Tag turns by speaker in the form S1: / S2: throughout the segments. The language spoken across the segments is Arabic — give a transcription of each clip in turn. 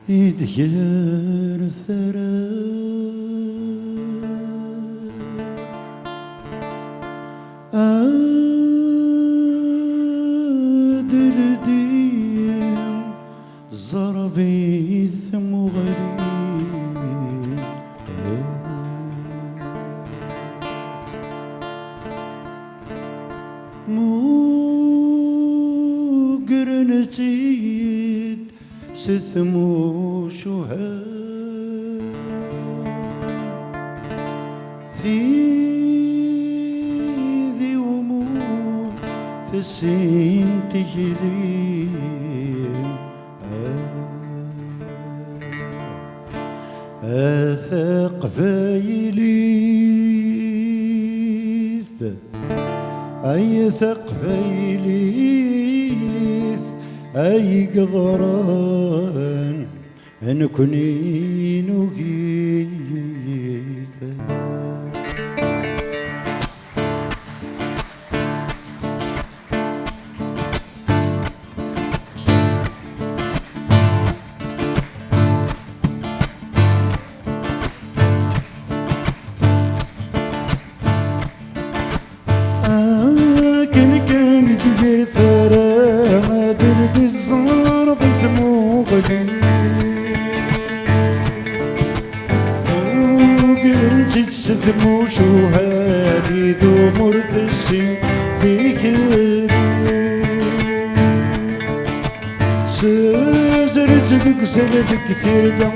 S1: يدير ثرى دلديم زربي ثم غريب مو قرنتيد ستمو شهاد ذي ومو ثسين تجليم أثق بيليث أي ثق بيليث أي قضران أن كني نغيث كان دير ثرى ما درد الزهر بثمو غلي وقرنجي ستمو شهادي ذو مرثسي في كذي سزرت ذك زلت كثير قم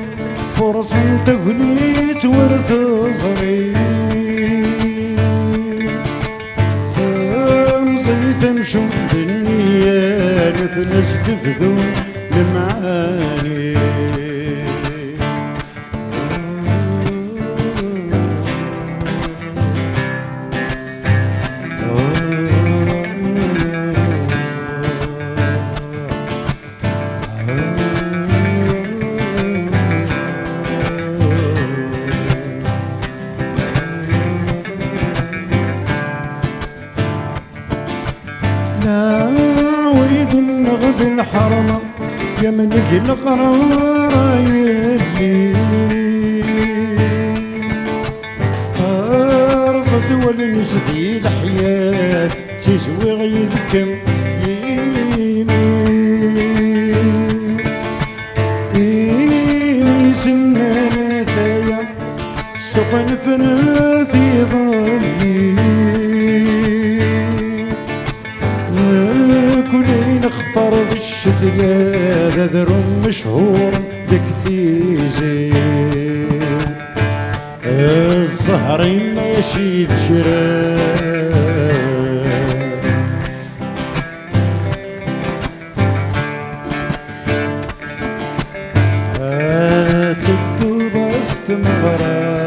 S1: فرص تغنيت ورث صغير تمشون في النية مثل استفذون المعاني ويد النغد الحرمة يا منك القرار يلي أرصد والنسدي الحياة تزوي غيذكم يمين إيمي سنة ثايا سقن فرثي ظلي كلين اختار بالشتلة ذذر مشهور بكثيزي الزهرين ماشي ذشرا تبدو استمغرا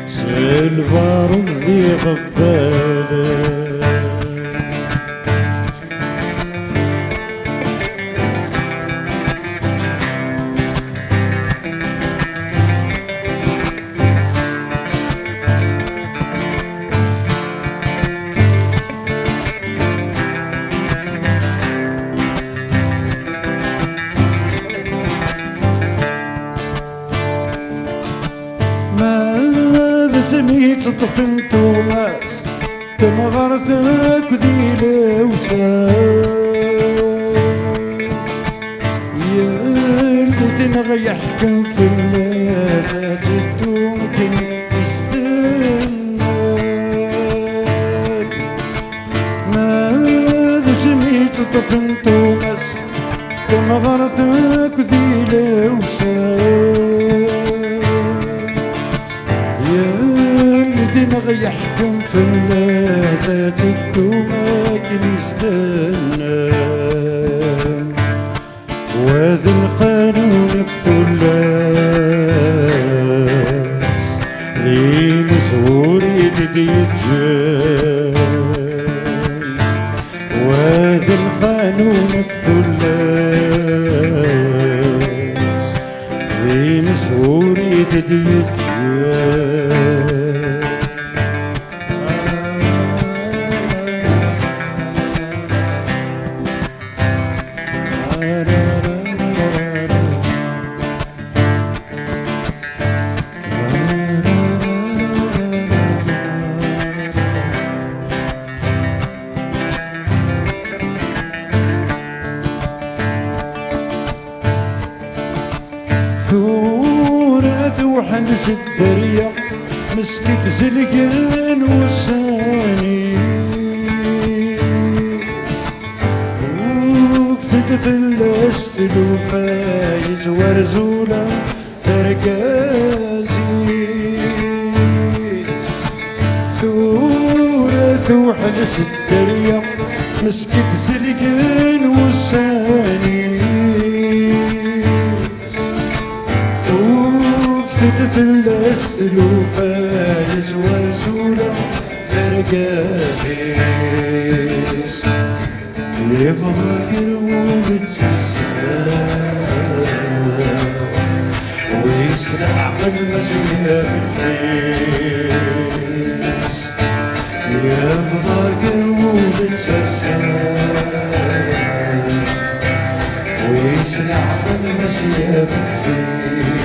S1: سلفار ذي غبالة سميت طفن توماس تمغرتك ذي لوسان يا اللي تنغى يحكم في الناس تدومكن تستنى ماذا سميت طفن توماس تمغرتك ذي لوسان دماغ يحكم في اللذات الدماكن يستنى وذا القانون بثلاث ذي مسهور يدي الجان وذا القانون بثلاث ذي مسهور يدي الجان الدريا مسكت زلقان وساني وكتد فلشت الوفايز ورزولة ترقازيس ثورة وحلس الدريا مسكت زلقان وساني فلست الوفايز ورزولة برقازيس يفضل ومتسسر ويسرع بالمسيح في الثيس يفضل ومتسسر ويسرع بالمسيح في الثيس